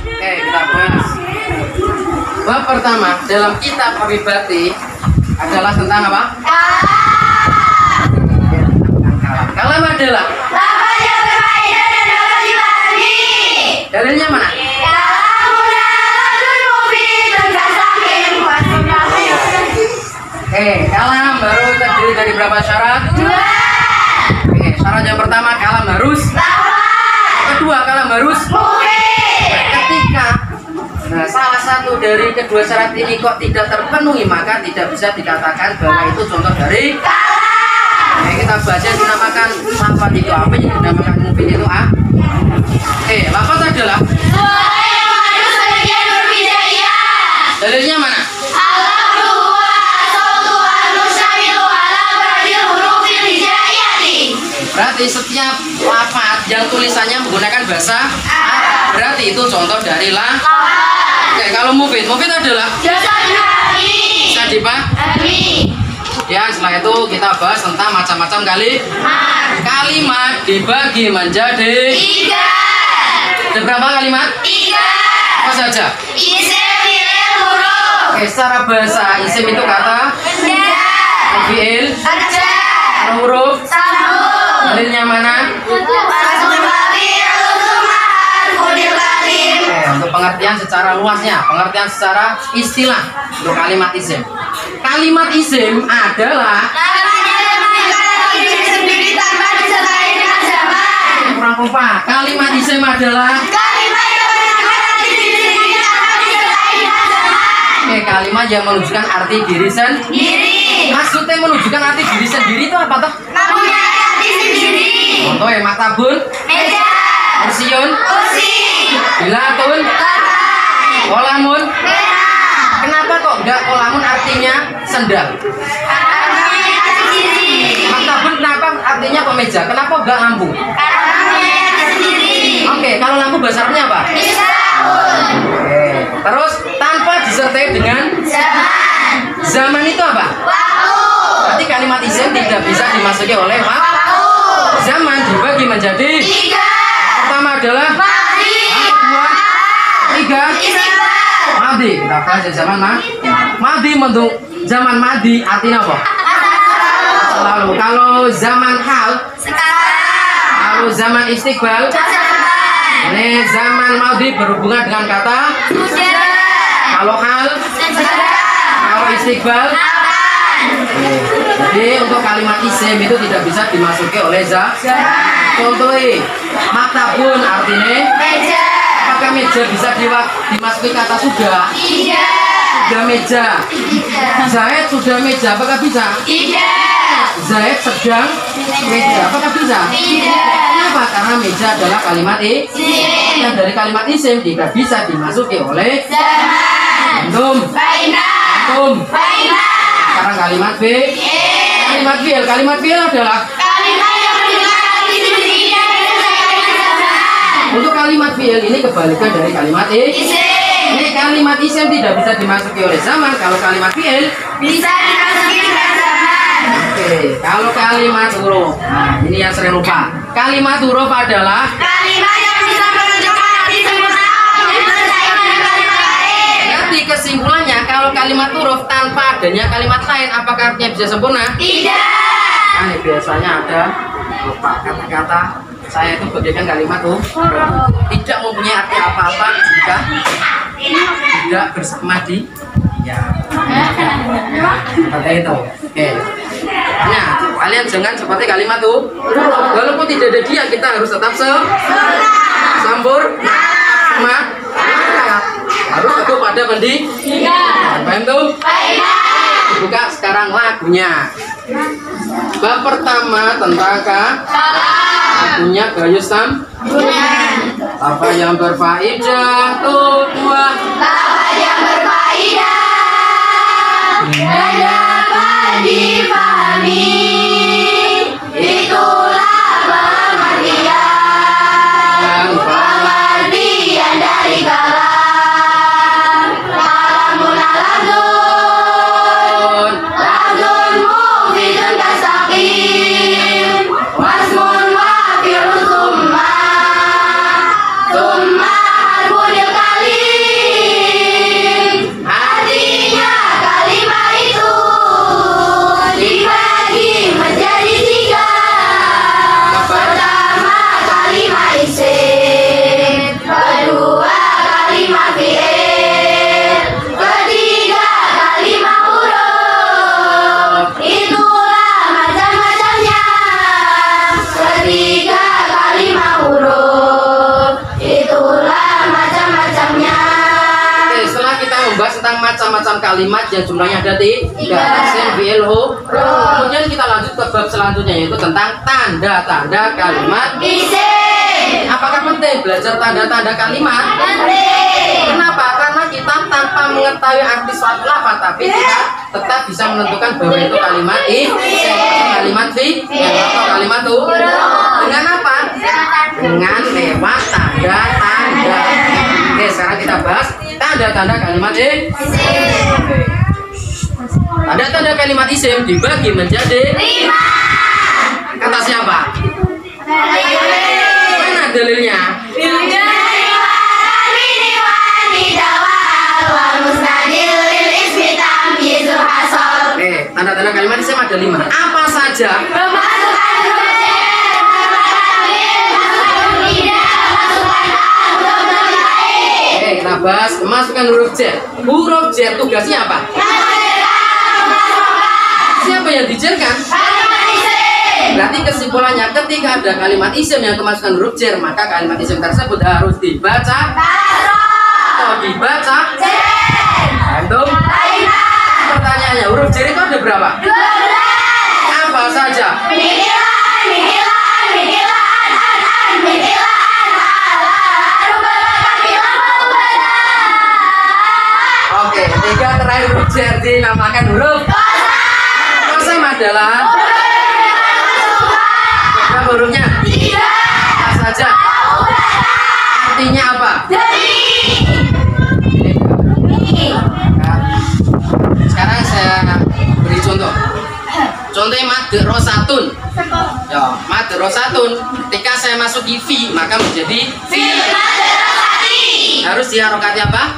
Oke, kita bahas. Bab pertama dalam kitab Abibati adalah tentang apa? Kalam adalah Lafaz yang berfaedah dan dapat dipahami. dalilnya mana? Kalam baru terdiri dari berapa syarat? Dua. Syarat yang pertama kalam harus. Kedua kalam harus. Ketika salah satu dari kedua syarat ini kok tidak terpenuhi, maka tidak bisa dikatakan bahwa itu contoh dari kalam. Kita baca yang dinamakan lafaz itu apa? Yang dinamakan mufid itu A. Lafaz adalah dalilnya mana? Berarti setiap lafaz yang tulisannya menggunakan bahasa Arab, berarti itu contoh dari kalau mufid adalah bisa dipahami. Kemudian setelah itu kita bahas tentang macam-macam kalimat dibagi menjadi 3. Ada berapa kalimat? 3. Apa saja? Isim, fi'il, huruf. Secara bahasa isim itu kata, fi'il, huruf. Dalilnya mana? Untuk pengertian secara luasnya, pengertian secara istilah untuk kalimat isim. Kalimat isim adalah kurang kompak. Kalimat isim adalah kalimat yang menunjukkan arti diri sendiri. Maksudnya menunjukkan arti diri sendiri itu apa toh? Contoh maktabun, meja, kursiun, kursi, bilatun, kolamun. Kenapa kok enggak kolamun artinya sendal? Maktabun kenapa artinya pemeja? Kenapa enggak lampu? Kalau lampu bahasa Arabnya apa? Terus tanpa disertai dengan zaman. Zaman itu apa? Berarti kalimat isim tidak bisa dimasuki oleh waktu. Zaman dibagi menjadi 3. Pertama adalah madi. Kedua, 3 madi. Kita bahas zaman madi. Bentuk zaman madi artinya apa? Lalu kalau zaman hal sekarang. Kalau zaman istiqbal ini zaman madi berhubungan dengan kata sudah. Kalau hal sekarang. Kalau istiqbal jadi untuk kalimat isim itu tidak bisa dimasuki oleh zaman. Contohnya maktabun artinya meja. Apakah meja bisa dimasuki kata sudah? Tidak. Sudah meja. Zaid sudah meja, apakah bisa? Tidak. Zaid sedang meja, apakah bisa? Tidak. Kenapa? Karena meja adalah kalimat isim. Dan dari kalimat isim tidak bisa dimasuki oleh zaman. Antum. Sekarang kalimat B. Kalimat fi'il adalah kalimat yang menunjukkan arti sendiri dan untuk kalimat fi'il ini kebalikan dari kalimat isim. Ini kalimat isim tidak bisa dimasuki oleh zaman. Kalau kalimat fi'il bisa dimasuki dengan zaman. Kalau kalimat huruf, nah ini yang sering lupa. Kalimat huruf adalah kalimat yang bisa menunjukkan arti sempurna dengan kalimat lain. Berarti kesimpulannya kalau kalimat huruf tanpa adanya kalimat lain, apakah artinya bisa sempurna? Tidak. Nah, biasanya ada lupa kata-kata saya itu bagaikan kalimat huruf tidak mempunyai arti apa-apa jika tidak bersama di seperti itu. Nah, kalian jangan seperti kalimat tuh. Walaupun tidak ada dia, kita harus tetap sambur harus teguh pada pendidikan. Paham tuh? Buka sekarang lagunya. Bab pertama tentang lagunya Gayus Tam. Apa yang berfaedah tuh buah. Apa yang berfaedah dan dapat dipahami. Itulah pengertian dari kalam. Summa harful macam kalimat yang jumlahnya ada 3. Isim, fi'il, huruf. Kemudian kita lanjut ke bab selanjutnya, yaitu tentang tanda-tanda kalimat isim. Apakah penting belajar tanda-tanda kalimat? Penting. Kenapa? Karena kita tanpa mengetahui arti suatu lafaz, tapi kita tetap bisa menentukan bahwa itu kalimat isim, kalimat fi'il, atau kalimat huruf. Dengan apa? Dengan lewat tanda-tanda. Oke, sekarang kita bahas tanda-tanda kalimat isim. Tanda-tanda kalimat isim dibagi menjadi 5. Kata siapa? Mana dalilnya? Tanda-tanda kalimat isim ada 5. Apa saja? Kita bahas masukkan huruf jar. Huruf jar tugasnya apa? Siapa yang dijarkan? Berarti kesimpulannya ketika ada kalimat isim yang kemasukan huruf jar, maka kalimat isim tersebut harus dibaca atau dibaca antum. Pertanyaannya, huruf jar itu ada berapa? 12. Apa saja? Oke, 3 terakhir huruf jar dinamakan huruf qasam adalah berapa hurufnya? 3. Apa saja? Artinya apa? Sekarang saya beri contoh. Contohnya madrasatun. Ya, madrasatun. Ketika saya masuki fi, maka menjadi fi. Harus diharokati apa?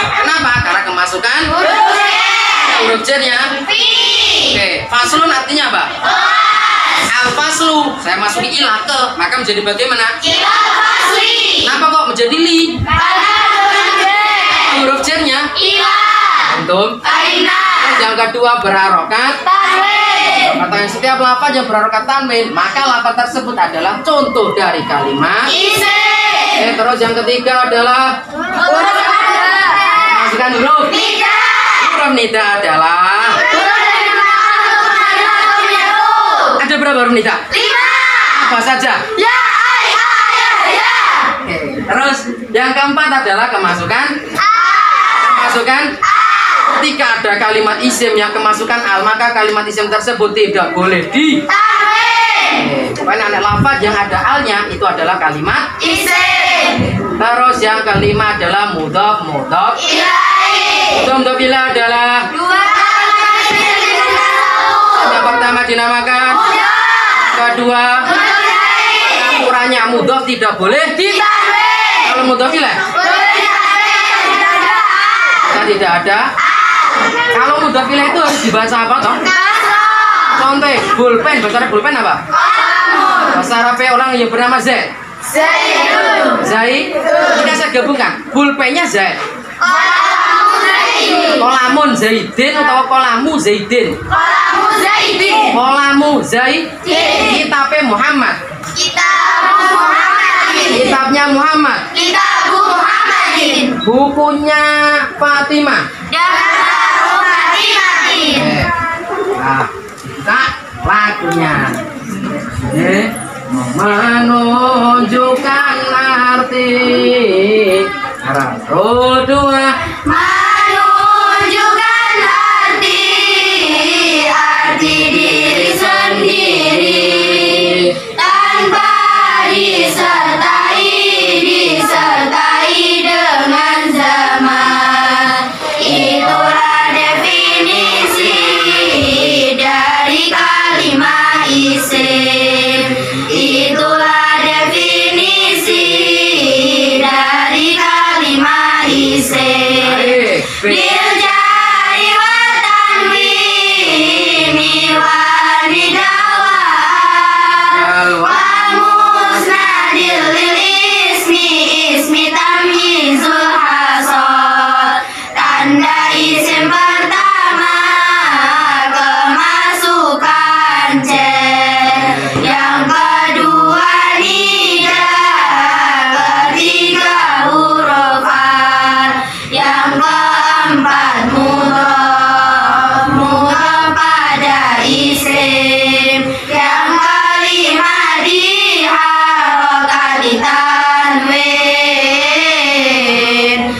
Kenapa? Karena kemasukan huruf jar-nya fi. Oke, faslun artinya apa? Al-faslu. Saya masuki ilah ke, maka menjadi bagaimana? Kenapa kok menjadi li? Huruf jar-nya antum. Yang kedua berharokat tanwin. Kata yang setiap lafaz yang berharokat tanwin, maka lafaz tersebut adalah contoh dari kalimat isim. Terus yang ketiga adalah masukkan huruf nida. Huruf nida adalah ada berapa huruf nida? 5. Apa saja? Ya, ya. Terus yang keempat adalah kemasukan ketika ada kalimat isim yang kemasukan al, maka kalimat isim tersebut tidak boleh di pokoknya anak lafaz yang ada alnya itu adalah kalimat isim. Terus yang kelima adalah mudhof ilaih. Mudhof ilaih adalah 2. Yang pertama dinamakan kedua ukurannya mudhof tidak boleh ditanwin. Kalau mudhof ilaih tidak ada. Kalau mudhof ilaih itu harus dibaca apa toh? Contoh pulpen, bahasa Arab pulpen apa? Bahasa Arab orang yang bernama Zaid. Zaid. Kita saya gabungkan. Pulpennya Zaid. Kolamun Zaidin atau kolamu Zaidin? Kolamu Zaid. Kitabnya Muhammad. Kitabnya Muhammad. Bukunya Fatimah. Nah, kita lagunya menunjukkan arti rodua menunjukkan arti diri sendiri tanpa disertai dengan zaman. Itulah definisi dari kalimat isim. Itulah definisi dari kalimat isim. Bil jari wa tanwini wa nidawat wa musnadil lil ditanwin.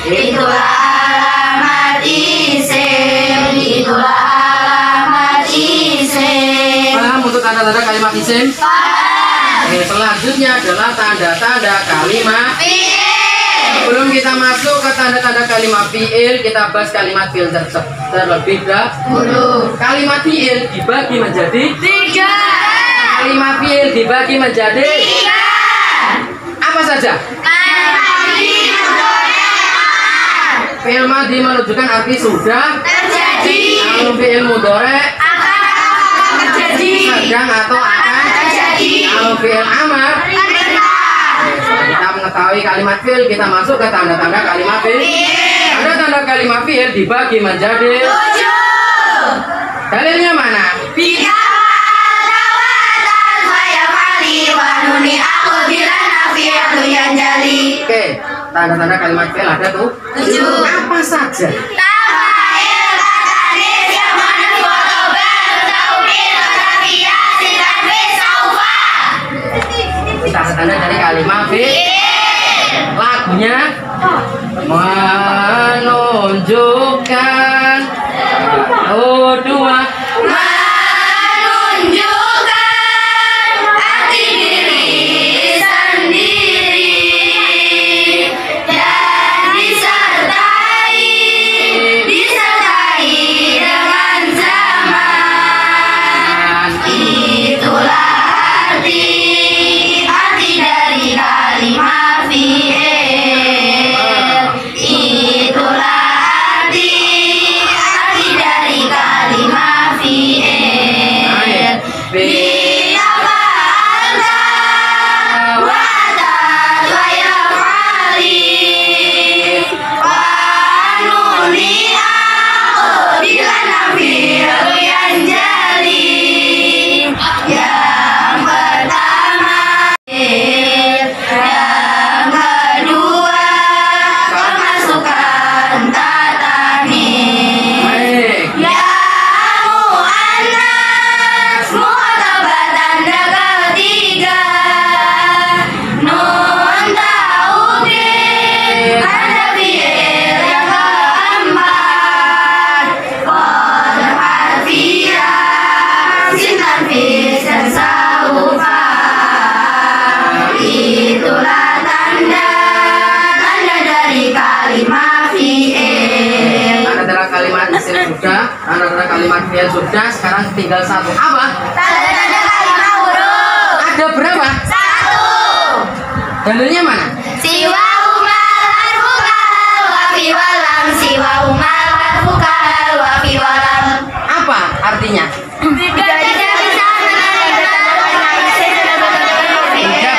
Itulah alamat isim. Itulah alamat isim. Paham untuk tanda-tanda kalimat isim? Paham. Oke, selanjutnya adalah tanda-tanda kalimat. Sebelum kita masuk ke tanda-tanda kalimat fi'il, kita bahas kalimat fi'il terlebih dahulu. Kalimat fi'il dibagi menjadi 3. kalimat fi'il dibagi menjadi 3. apa saja? Fi'il madhi menunjukkan arti sudah terjadi. Kalau fi'il mudhari Akan terjadi. sedang atau akan terjadi. Kalau fi'il amar. Setelah kita mengetahui kalimat fi'il, kita masuk ke tanda-tanda kalimat fi'il. Tanda-tanda kalimat fi'il dibagi menjadi 7. dalilnya mana? Oke, tanda-tanda kalimat fi'il ada tuh 7. apa saja? Tanda-tanda dari kalimat fi'il. Lagunya menunjukkan dua Menunjukkan arti diri sendiri dan disertai dengan zaman. Itulah arti dari kalimat fi'il. Itulah arti dari kalimat fi'il. Bila fa'alta wa atat wa yaf'ali wa nuni bila nafi'u yang jali. Yang pertama, yang kedua, pemasukan tatani. baik. Ya mu'annas mu'tabar tanda ketiga. Nun taukid tanda fi'il yang keempat. Qad harfiyah sin tanfis dan saufa. Itulah tanda dari kalimat fi'il. Tanda-tanda kalimat isim sudah, tanda-tanda kalimat fi'il sudah. Sekarang tinggal satu apa? Tanda kalimat huruf. Ada berapa? 1. Dalilnya mana? Siwa umal harfukal wa fi walam. Siwa umal harfukal wa fi walam. Apa artinya? Tidak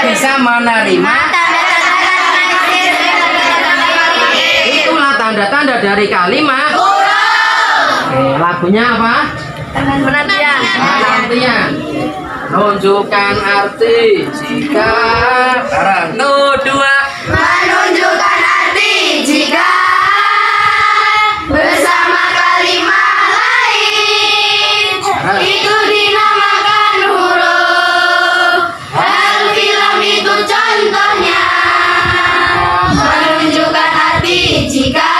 bisa menerima. Itulah tanda-tanda dari kalimat. Oke, lagunya apa? Penantian. Menunjukkan arti jika barang dua Menunjukkan arti jika bersama kalimat lain itu dinamakan huruf. Al-filam itu contohnya. Menunjukkan arti jika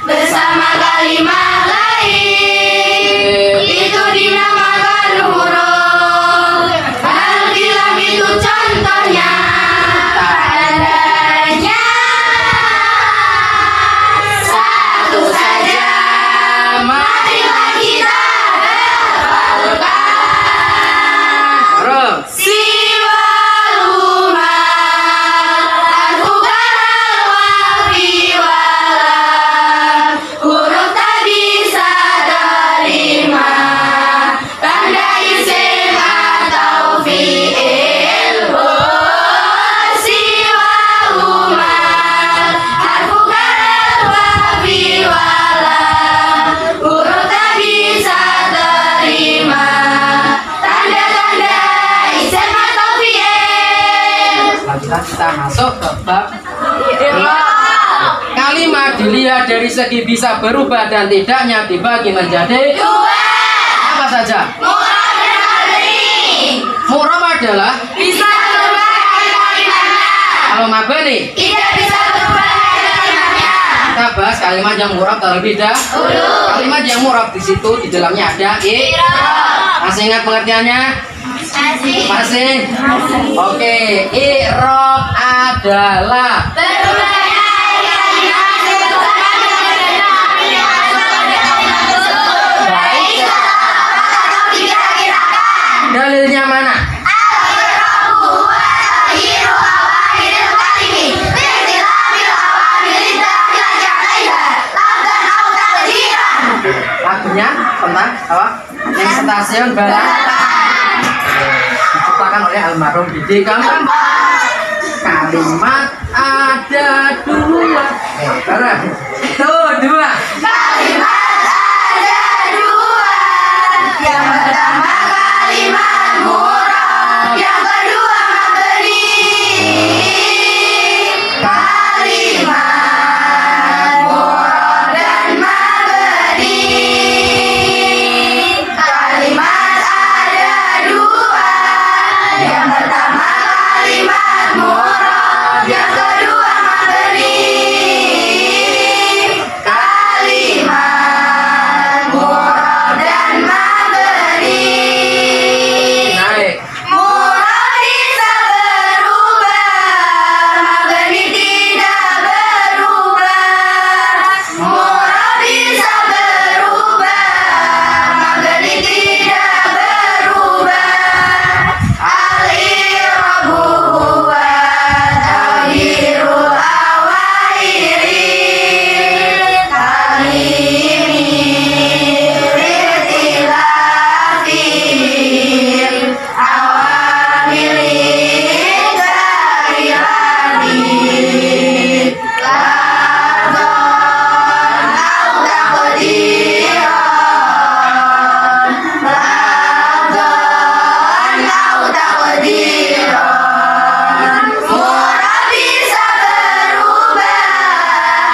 bersama kalimat lain itu dinamakan huruf. Al-filam itu contohnya. Tandanya satu saja. Marilah kita hafalkan. barang. Siwal umal harfukal wa fi walam. Huruf tak bisa terima tanda isim atau fi'il. Siwal umal harfukal wa fi walam. Huruf tak bisa terima tanda-tanda isim atau fi'il. Selanjutnya kita masuk ke bab kalimat dilihat dari segi bisa berubah dan tidaknya dibagi menjadi 2. apa saja? Mu'rab dan adli. Mu'rab adalah Bisa berubah mabni? Tidak bisa berubah kalimatnya. Kita bahas kalimat yang mu'rab terlebih dahulu. Kalimat yang mu'rab di situ di dalamnya ada I'rab. Masih ingat pengertiannya? Masih. Masih? Oke, i'rab adalah Berubahnya kalimat sebutkan baik atau dikira-kirakan. dalilnya mana? Al-i'rabu huwa taghyiru awamil kalimi biikhtilafil awamil dakhilati 'alaiha lafzan aw taqdiran. Lagunya tentang apa? Yang stasiun balapan diciptakan oleh almarhum Didi Kempot. Kalimat ada dua. Bareng. Tuh dua. Kalimat ada dua. Yang pertama kalimat murad, yang kedua mabni. Kalimat murad dan mabni. Kalimat ada dua. Yang pertama kalimat murad, yang kedua mabni. Kalimat murad dan mabni. Naik. Murad bisa berubah, mabni tidak berubah. Murad bisa berubah, mabni tidak berubah. Al-i'rabu huwa taghyiru awailil kalimi biikhtilafil awamil dakhilati lafzan aw taqdiran. Lafzan aw taqdiran. Murad bisa berubah,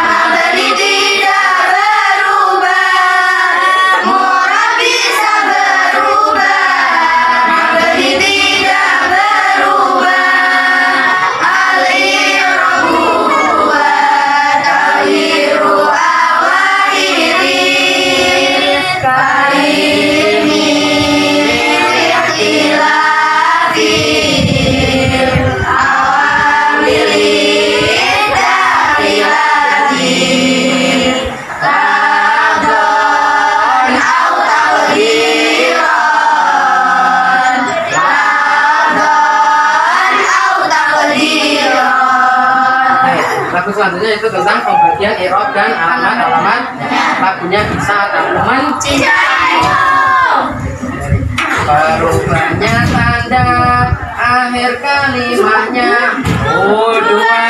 mabni tidak berubah. Murad bisa berubah, mabni tidak berubah. Al-i'rabu huwa taghyiru awailil kalimi biikhtilafil awamil dakhilati lafzan aw taqdiran. Lafzan aw taqdiran. Baik, lagu selanjutnya itu tentang pembagian i'rab dan alamat-alamat. Lagunya bisa teman-teman. Berubahnya tanda akhir kalimatnya. Oh, dua.